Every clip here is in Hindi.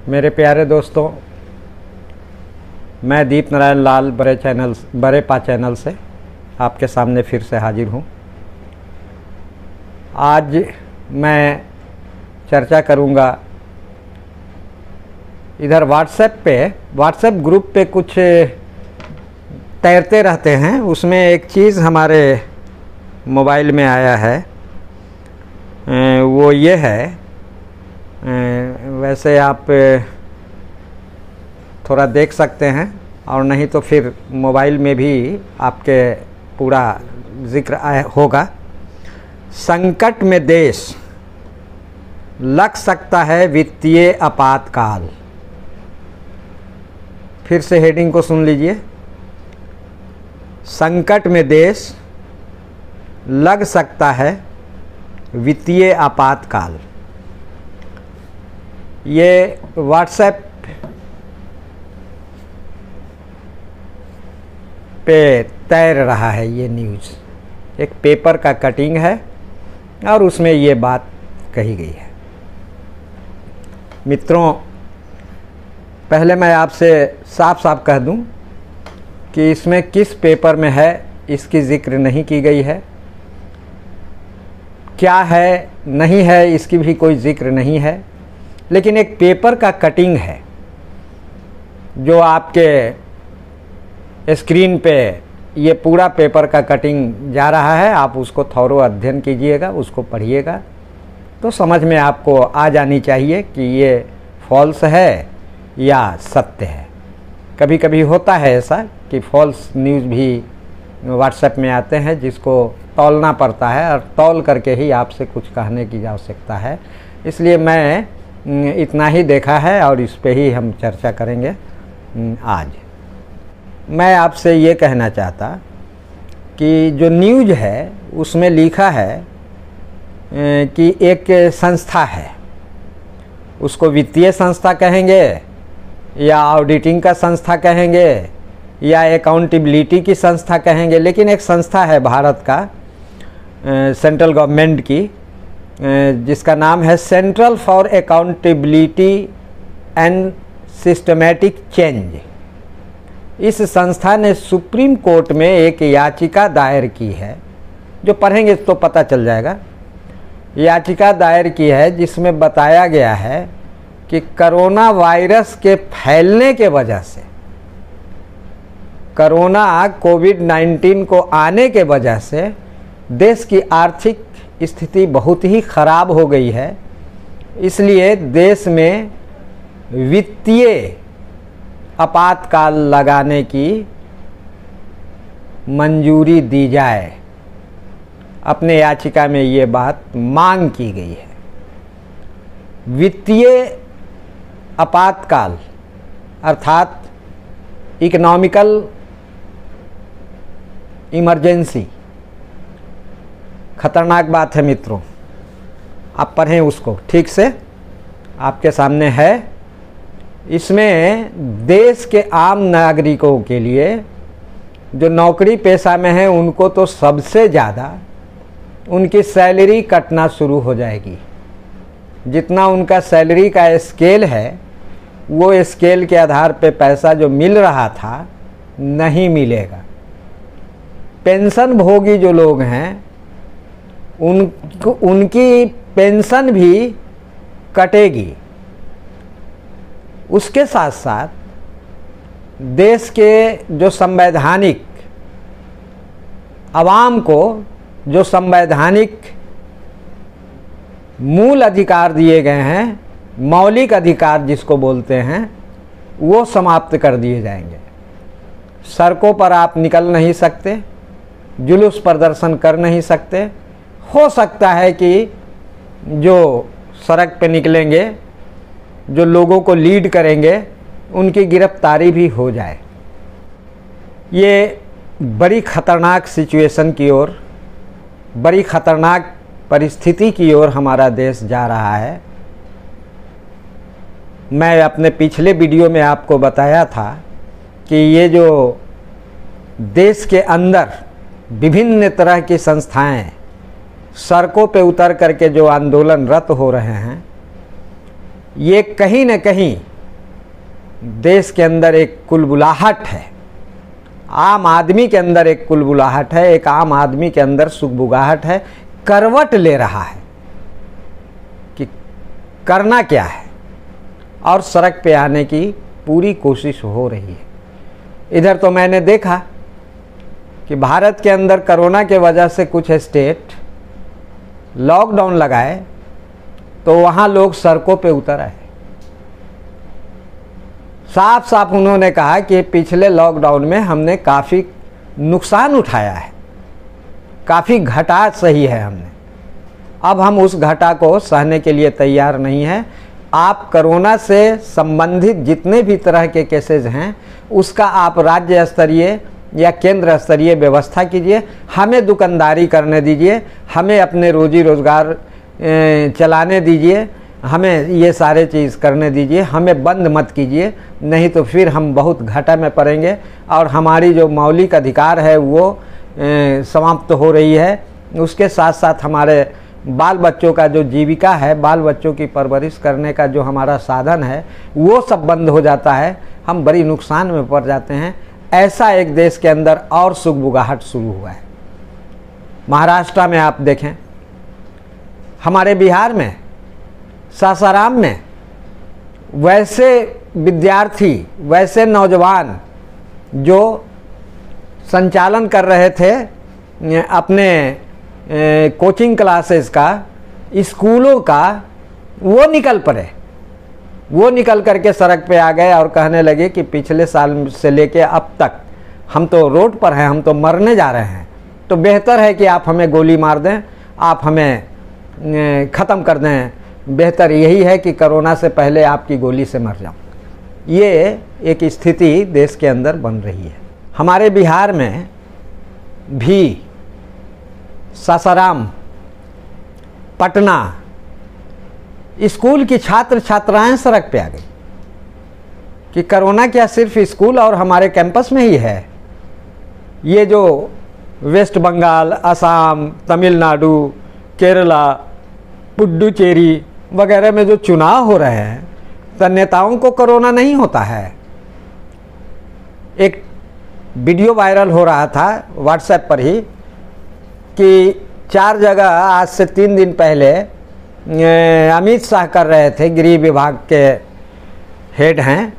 मेरे प्यारे दोस्तों, मैं दीप नारायण लाल बरेपा चैनल से आपके सामने फिर से हाजिर हूँ। आज मैं चर्चा करूँगा इधर व्हाट्सएप ग्रुप पे कुछ तैरते रहते हैं। उसमें एक चीज़ हमारे मोबाइल में आया है, वो ये है। वैसे आप थोड़ा देख सकते हैं और नहीं तो फिर मोबाइल में भी आपके पूरा जिक्र होगा। संकट में देश, लग सकता है वित्तीय आपातकाल। फिर से हेडिंग को सुन लीजिए। संकट में देश, लग सकता है वित्तीय आपातकाल। ये व्हाट्सएप पे तैर रहा है। ये न्यूज़ एक पेपर का कटिंग है और उसमें ये बात कही गई है। मित्रों, पहले मैं आपसे साफ साफ कह दूं कि इसमें किस पेपर में है इसकी जिक्र नहीं की गई है। क्या है नहीं है इसकी भी कोई जिक्र नहीं है, लेकिन एक पेपर का कटिंग है जो आपके स्क्रीन पे ये पूरा पेपर का कटिंग जा रहा है। आप उसको थॉरो अध्ययन कीजिएगा, उसको पढ़िएगा तो समझ में आपको आ जानी चाहिए कि ये फॉल्स है या सत्य है। कभी कभी होता है ऐसा कि फॉल्स न्यूज़ भी व्हाट्सएप में आते हैं, जिसको तौलना पड़ता है और तौल करके ही आपसे कुछ कहने की आवश्यकता है। इसलिए मैं इतना ही देखा है और इस पे ही हम चर्चा करेंगे। आज मैं आपसे ये कहना चाहता कि जो न्यूज़ है उसमें लिखा है कि एक संस्था है, उसको वित्तीय संस्था कहेंगे या ऑडिटिंग का संस्था कहेंगे या अकाउंटेबिलिटी की संस्था कहेंगे, लेकिन एक संस्था है भारत का, सेंट्रल गवर्नमेंट की, जिसका नाम है central for accountability and systematic change. इस संस्था ने सुप्रीम कोर्ट में एक याचिका दायर की है, जो पढ़ेंगे तो पता चल जाएगा। याचिका दायर की है जिसमें बताया गया है कि कोरोना वायरस के फैलने के वजह से, कोरोना कोविड-19 को आने के वजह से देश की आर्थिक स्थिति बहुत ही खराब हो गई है। इसलिए देश में वित्तीय आपातकाल लगाने की मंजूरी दी जाए। अपने याचिका में ये बात मांग की गई है। वित्तीय आपातकाल अर्थात इकोनॉमिकल इमरजेंसी खतरनाक बात है मित्रों। आप पढ़ें उसको ठीक से, आपके सामने है। इसमें देश के आम नागरिकों के लिए जो नौकरी पेशा में है उनको तो सबसे ज़्यादा उनकी सैलरी कटना शुरू हो जाएगी। जितना उनका सैलरी का स्केल है, वो स्केल के आधार पे पैसा जो मिल रहा था नहीं मिलेगा। पेंशन भोगी जो लोग हैं उनकी पेंशन भी कटेगी। उसके साथ साथ देश के जो संवैधानिक आवाम को जो संवैधानिक मूल अधिकार दिए गए हैं, मौलिक अधिकार जिसको बोलते हैं, वो समाप्त कर दिए जाएंगे। सड़कों पर आप निकल नहीं सकते, जुलूस प्रदर्शन कर नहीं सकते। हो सकता है कि जो सड़क पे निकलेंगे, जो लोगों को लीड करेंगे, उनकी गिरफ्तारी भी हो जाए। ये बड़ी खतरनाक सिचुएशन की ओर, बड़ी खतरनाक परिस्थिति की ओर हमारा देश जा रहा है। मैं अपने पिछले वीडियो में आपको बताया था कि ये जो देश के अंदर विभिन्न तरह की संस्थाएं सड़कों पे उतर करके जो आंदोलनरत हो रहे हैं, ये कहीं न कहीं देश के अंदर एक कुलबुलाहट है, आम आदमी के अंदर एक कुलबुलाहट है, एक आम आदमी के अंदर सुगबुगाहट है, करवट ले रहा है कि करना क्या है, और सड़क पे आने की पूरी कोशिश हो रही है। इधर तो मैंने देखा कि भारत के अंदर कोरोना के वजह से कुछ स्टेट लॉकडाउन लगाए तो वहाँ लोग सड़कों पे उतर आए। साफ साफ उन्होंने कहा कि पिछले लॉकडाउन में हमने काफ़ी नुकसान उठाया है, काफ़ी घाटा सही है हमने, अब हम उस घाटा को सहने के लिए तैयार नहीं हैं। आप कोरोना से संबंधित जितने भी तरह के केसेज हैं उसका आप राज्य स्तरीय या केंद्र स्तरीय व्यवस्था कीजिए, हमें दुकानदारी करने दीजिए, हमें अपने रोजी रोजगार चलाने दीजिए, हमें ये सारे चीज़ करने दीजिए, हमें बंद मत कीजिए, नहीं तो फिर हम बहुत घाटा में पड़ेंगे और हमारी जो मौलिक अधिकार है वो समाप्त हो रही है। उसके साथ साथ हमारे बाल बच्चों का जो जीविका है, बाल बच्चों की परवरिश करने का जो हमारा साधन है वो सब बंद हो जाता है, हम बड़ी नुकसान में पड़ जाते हैं। ऐसा एक देश के अंदर और सुगबुगाहट शुरू हुआ है। महाराष्ट्र में आप देखें, हमारे बिहार में सासाराम में वैसे विद्यार्थी, वैसे नौजवान जो संचालन कर रहे थे अपने कोचिंग क्लासेस का, स्कूलों का, वो निकल पड़े, वो निकल करके सड़क पे आ गए और कहने लगे कि पिछले साल से लेके अब तक हम तो रोड पर हैं, हम तो मरने जा रहे हैं, तो बेहतर है कि आप हमें गोली मार दें, आप हमें ख़त्म कर दें, बेहतर यही है कि कोरोना से पहले आपकी गोली से मर जाऊं। ये एक स्थिति देश के अंदर बन रही है। हमारे बिहार में भी सासाराम, पटना, स्कूल की छात्र छात्राएं सड़क पे आ गई कि कोरोना क्या सिर्फ स्कूल और हमारे कैंपस में ही है। ये जो वेस्ट बंगाल, असम, तमिलनाडु, केरला, पुडुचेरी वगैरह में जो चुनाव हो रहे हैं तो नेताओं को कोरोना नहीं होता है। एक वीडियो वायरल हो रहा था व्हाट्सएप पर ही कि 4 जगह आज से 3 दिन पहले अमित शाह कर रहे थे, गृह विभाग के हेड हैं,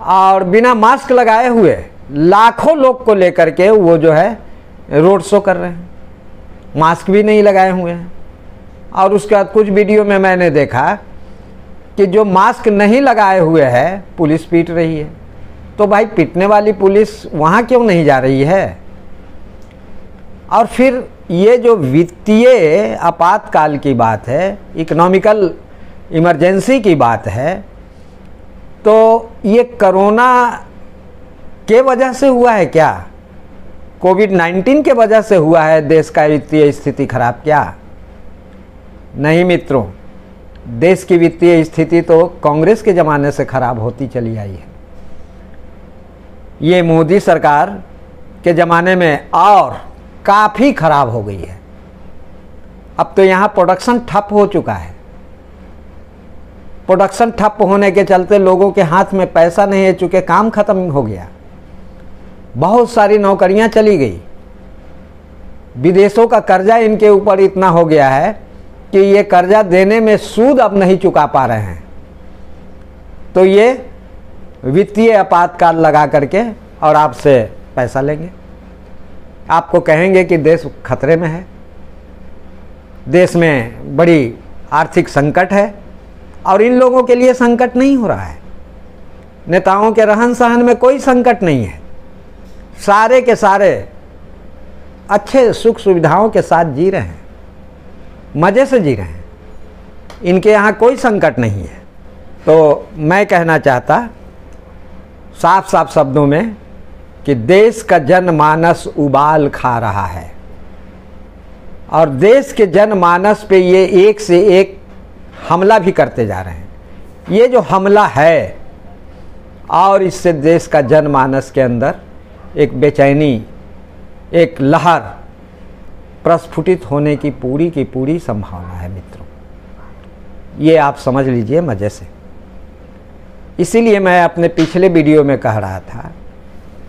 और बिना मास्क लगाए हुए लाखों लोग को लेकर के वो जो है रोड शो कर रहे हैं, मास्क भी नहीं लगाए हुए हैं। और उसके बाद कुछ वीडियो में मैंने देखा कि जो मास्क नहीं लगाए हुए है पुलिस पीट रही है। तो भाई पिटने वाली पुलिस वहाँ क्यों नहीं जा रही है? और फिर ये जो वित्तीय आपातकाल की बात है, इकोनॉमिकल इमरजेंसी की बात है, तो ये कोरोना के वजह से हुआ है क्या? कोविड-19 के वजह से हुआ है देश का वित्तीय स्थिति खराब क्या? नहीं मित्रों, देश की वित्तीय स्थिति तो कांग्रेस के ज़माने से खराब होती चली आई है। ये मोदी सरकार के ज़माने में और काफ़ी खराब हो गई है। अब तो यहाँ प्रोडक्शन ठप हो चुका है। प्रोडक्शन ठप होने के चलते लोगों के हाथ में पैसा नहीं है, चूँकि काम खत्म हो गया, बहुत सारी नौकरियां चली गई, विदेशों का कर्जा इनके ऊपर इतना हो गया है कि ये कर्जा देने में सूद अब नहीं चुका पा रहे हैं। तो ये वित्तीय आपातकाल लगा करके और आपसे पैसा लेंगे, आपको कहेंगे कि देश खतरे में है, देश में बड़ी आर्थिक संकट है। और इन लोगों के लिए संकट नहीं हो रहा है, नेताओं के रहन सहन में कोई संकट नहीं है, सारे के सारे अच्छे सुख सुविधाओं के साथ जी रहे हैं, मज़े से जी रहे हैं, इनके यहाँ कोई संकट नहीं है। तो मैं कहना चाहता साफ साफ शब्दों में कि देश का जनमानस उबाल खा रहा है और देश के जनमानस पे ये एक से एक हमला भी करते जा रहे हैं। ये जो हमला है और इससे देश का जनमानस के अंदर एक बेचैनी, एक लहर प्रस्फुटित होने की पूरी संभावना है मित्रों, ये आप समझ लीजिए मज़े से। इसीलिए मैं अपने पिछले वीडियो में कह रहा था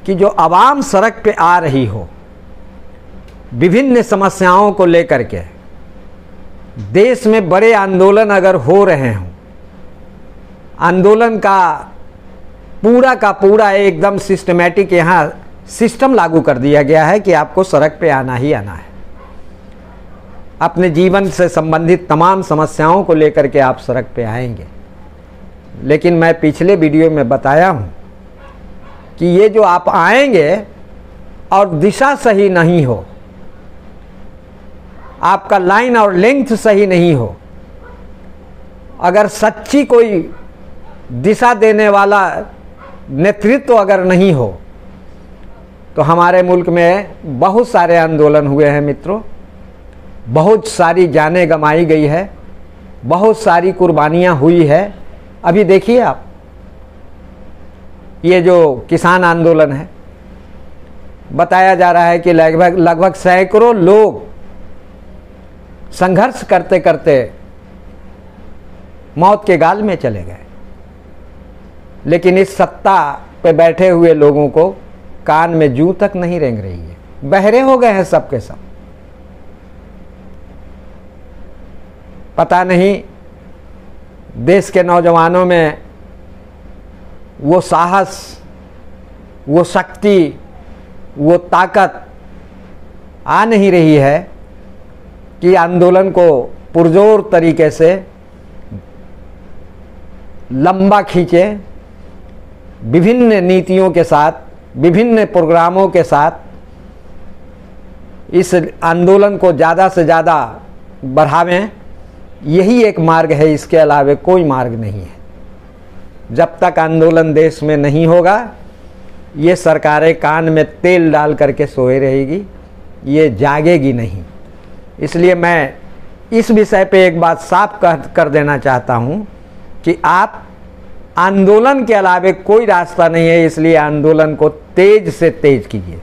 कि जो आवाम सड़क पे आ रही हो विभिन्न समस्याओं को लेकर के, देश में बड़े आंदोलन अगर हो रहे हों, आंदोलन का पूरा एकदम सिस्टमैटिक यहाँ सिस्टम लागू कर दिया गया है कि आपको सड़क पे आना ही आना है। अपने जीवन से संबंधित तमाम समस्याओं को लेकर के आप सड़क पे आएंगे। लेकिन मैं पिछले वीडियो में बताया हूँ कि ये जो आप आएंगे और दिशा सही नहीं हो, आपका लाइन और लेंथ सही नहीं हो, अगर सच्ची कोई दिशा देने वाला नेतृत्व अगर नहीं हो, तो हमारे मुल्क में बहुत सारे आंदोलन हुए हैं मित्रों, बहुत सारी जानें गंवाई गई है, बहुत सारी कुर्बानियां हुई है। अभी देखिए आप, ये जो किसान आंदोलन है, बताया जा रहा है कि लगभग सैकड़ों लोग संघर्ष करते करते मौत के गाल में चले गए। लेकिन इस सत्ता पे बैठे हुए लोगों को कान में जूं तक नहीं रेंग रही है, बहरे हो गए हैं सब के सब। पता नहीं देश के नौजवानों में वो साहस, वो शक्ति, वो ताकत आ नहीं रही है कि आंदोलन को पुरजोर तरीके से लंबा खींचे, विभिन्न नीतियों के साथ, विभिन्न प्रोग्रामों के साथ इस आंदोलन को ज़्यादा से ज़्यादा बढ़ावें। यही एक मार्ग है, इसके अलावा कोई मार्ग नहीं है। जब तक आंदोलन देश में नहीं होगा, ये सरकारें कान में तेल डाल करके सोए रहेगी, ये जागेगी नहीं। इसलिए मैं इस विषय पे एक बात साफ कर देना चाहता हूँ कि आप आंदोलन के अलावा कोई रास्ता नहीं है, इसलिए आंदोलन को तेज से तेज कीजिए।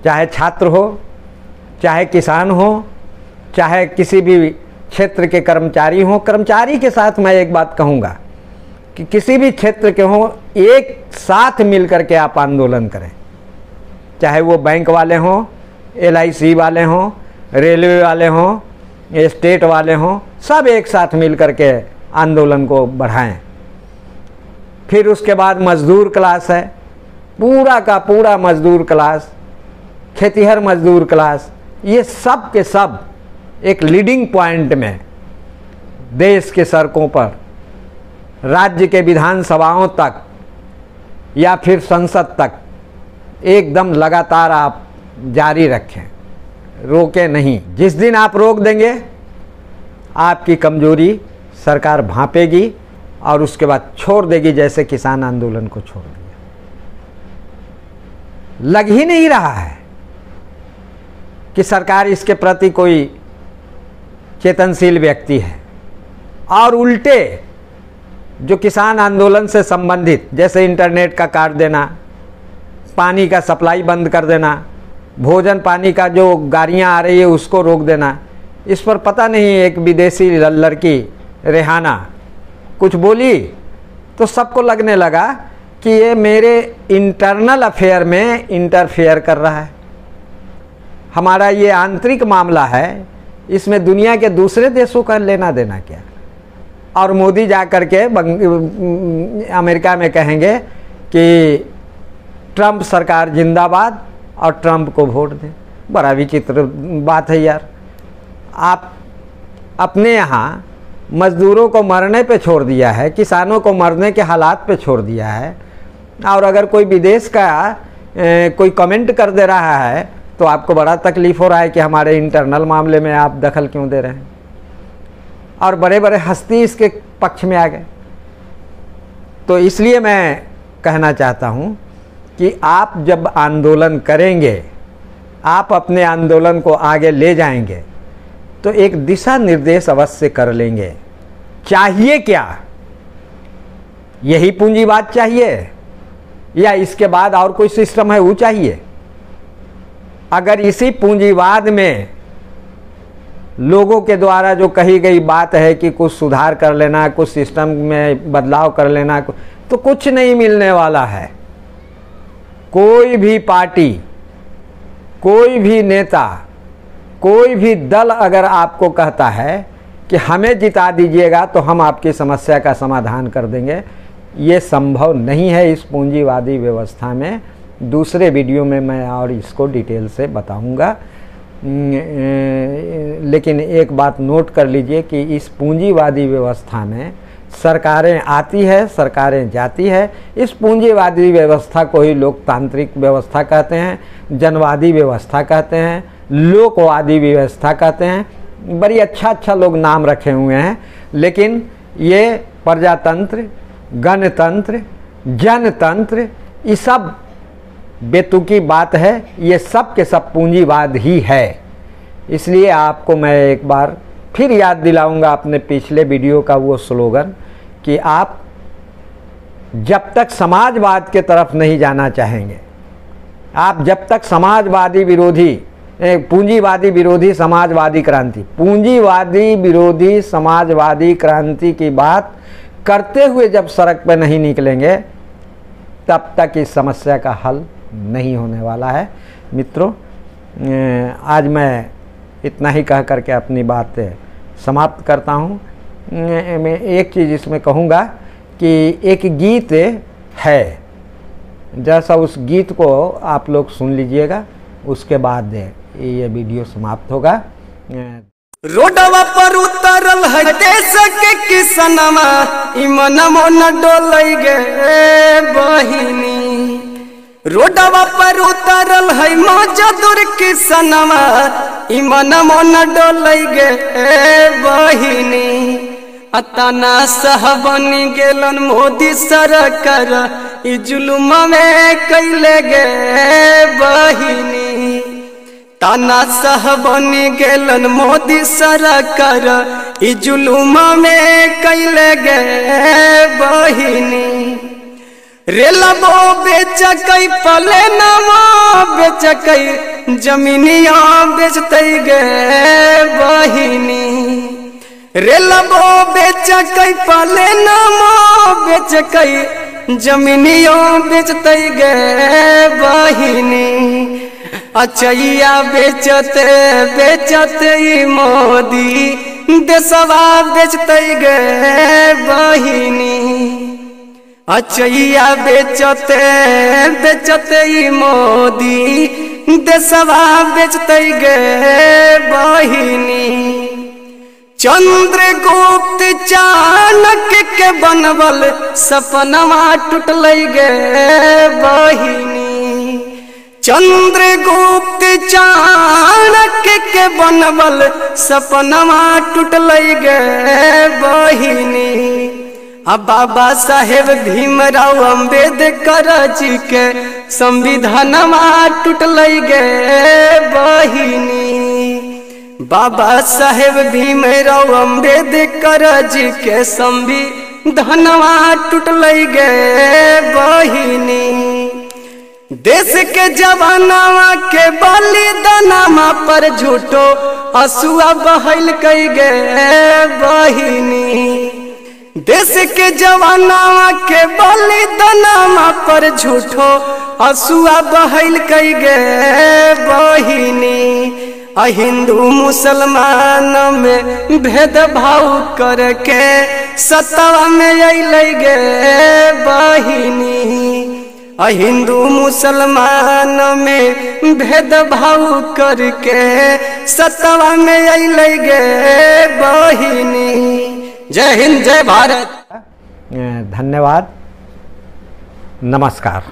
चाहे छात्र हो, चाहे किसान हो, चाहे किसी भी क्षेत्र के कर्मचारी हो। कर्मचारी के साथ मैं एक बात कहूँगा कि किसी भी क्षेत्र के हों, एक साथ मिल करके आप आंदोलन करें। चाहे वो बैंक वाले हों, LIC वाले हों, रेलवे वाले हों, स्टेट वाले हों, सब एक साथ मिल करके आंदोलन को बढ़ाएं। फिर उसके बाद मजदूर क्लास है, पूरा का पूरा मजदूर क्लास, खेतीहर मजदूर क्लास, ये सब के सब एक लीडिंग पॉइंट में देश के सड़कों पर, राज्य के विधानसभाओं तक या फिर संसद तक एकदम लगातार आप जारी रखें, रोके नहीं। जिस दिन आप रोक देंगे, आपकी कमजोरी सरकार भांपेगी और उसके बाद छोड़ देगी, जैसे किसान आंदोलन को छोड़ दिया। लग ही नहीं रहा है कि सरकार इसके प्रति कोई चेतनशील व्यक्ति है। और उल्टे जो किसान आंदोलन से संबंधित, जैसे इंटरनेट का काट देना, पानी का सप्लाई बंद कर देना, भोजन पानी का जो गाड़ियां आ रही है उसको रोक देना, इस पर पता नहीं एक विदेशी लड़की रेहाना कुछ बोली तो सबको लगने लगा कि ये मेरे इंटरनल अफेयर में इंटरफेयर कर रहा है। हमारा ये आंतरिक मामला है, इसमें दुनिया के दूसरे देशों का लेना देना क्या। और मोदी जा कर के अमेरिका में कहेंगे कि ट्रंप सरकार जिंदाबाद और ट्रंप को वोट दें। बड़ा विचित्र बात है यार। आप अपने यहाँ मजदूरों को मरने पे छोड़ दिया है, किसानों को मरने के हालात पे छोड़ दिया है, और अगर कोई विदेश का कोई कमेंट कर दे रहा है तो आपको बड़ा तकलीफ हो रहा है कि हमारे इंटरनल मामले में आप दखल क्यों दे रहे हैं। और बड़े बड़े हस्ती इसके पक्ष में आ गए। तो इसलिए मैं कहना चाहता हूँ कि आप जब आंदोलन करेंगे, आप अपने आंदोलन को आगे ले जाएंगे तो एक दिशा निर्देश अवश्य कर लेंगे। चाहिए क्या? यही पूंजीवाद चाहिए या इसके बाद और कोई सिस्टम है वो चाहिए? अगर इसी पूंजीवाद में लोगों के द्वारा जो कही गई बात है कि कुछ सुधार कर लेना, कुछ सिस्टम में बदलाव कर लेना, तो कुछ नहीं मिलने वाला है। कोई भी पार्टी, कोई भी नेता, कोई भी दल अगर आपको कहता है कि हमें जिता दीजिएगा तो हम आपकी समस्या का समाधान कर देंगे, ये संभव नहीं है इस पूंजीवादी व्यवस्था में। दूसरे वीडियो में मैं और इसको डिटेल से बताऊंगा। लेकिन एक बात नोट कर लीजिए कि इस पूंजीवादी व्यवस्था में सरकारें आती है, सरकारें जाती है। इस पूंजीवादी व्यवस्था को ही लोकतांत्रिक व्यवस्था कहते हैं, जनवादी व्यवस्था कहते हैं, लोकवादी व्यवस्था कहते हैं। बड़ी अच्छा लोग नाम रखे हुए हैं, लेकिन ये प्रजातंत्र, गणतंत्र, जनतंत्र, ये सब बेतुकी बात है। ये सब के सब पूंजीवाद ही है। इसलिए आपको मैं एक बार फिर याद दिलाऊंगा अपने पिछले वीडियो का वो स्लोगन कि आप जब तक समाजवाद के तरफ नहीं जाना चाहेंगे, आप जब तक समाजवादी विरोधी, पूंजीवादी विरोधी समाजवादी क्रांति, पूंजीवादी विरोधी समाजवादी क्रांति की बात करते हुए जब सड़क पर नहीं निकलेंगे, तब तक इस समस्या का हल नहीं होने वाला है। मित्रों, आज मैं इतना ही कह करके अपनी बात समाप्त करता हूँ। मैं एक चीज़ इसमें कहूँगा कि एक गीत है, जैसा उस गीत को आप लोग सुन लीजिएगा, उसके बाद ये वीडियो समाप्त होगा। रोडवा पर उतरल है देश के किसनवा, इमन मन डोलई गे बहिनी। रोडवा पर उतरल है मजदूर किसनवा, इमन मन डोलई गे बहिनी। अतना सहबनी गेलन मोदी सरकार, ई जुलुम में कैले गे बहिनी। ताना सहबनी गेलन मोदी सरकार, ई जुलुम में कैले गे बहिनी। रेलबो बेच कई पले नवा बेच कई जमीनिया बेचते गे बहिनी। रेलबो बेच कई पले नवा बेच कई जमीनिया बेचते गे बहिनी। अचैया बेचते बेचते मोदी देशवा बेचते गे बहिनी। अचैया बेचते बेचते मोदी देशवा बेचते गे बहिनी। चंद्रगुप्त चाणक्य के बनवल सपनवा टूटल गे बहिनी। चंद्रगुप्त चाणक्य के बनवल सपनवा टूटल गे बहिनी। अब बाबा साहेब भीमराव अम्बेडकर जी के संविधानवा टूटल गे बहिनी। बाबा साहेब भीमराव अम्बेडकर जी के संविधानवा टूटल गे बहिनी। देश के जवानवा के बलिदानमा पर झूठो असुआ बहल कई गे बहिनी। देश के जवानवा के बलिदानमा पर झूठो असुआ बहल कई गे बहिनी। हिंदू मुसलमान में भेदभाव करके सत्ता में अल गे बहिनी। हिंदू मुसलमान में भेदभाव करके सत्ता में अल गे बहिनी। जय हिंद, जय भारत। धन्यवाद, नमस्कार।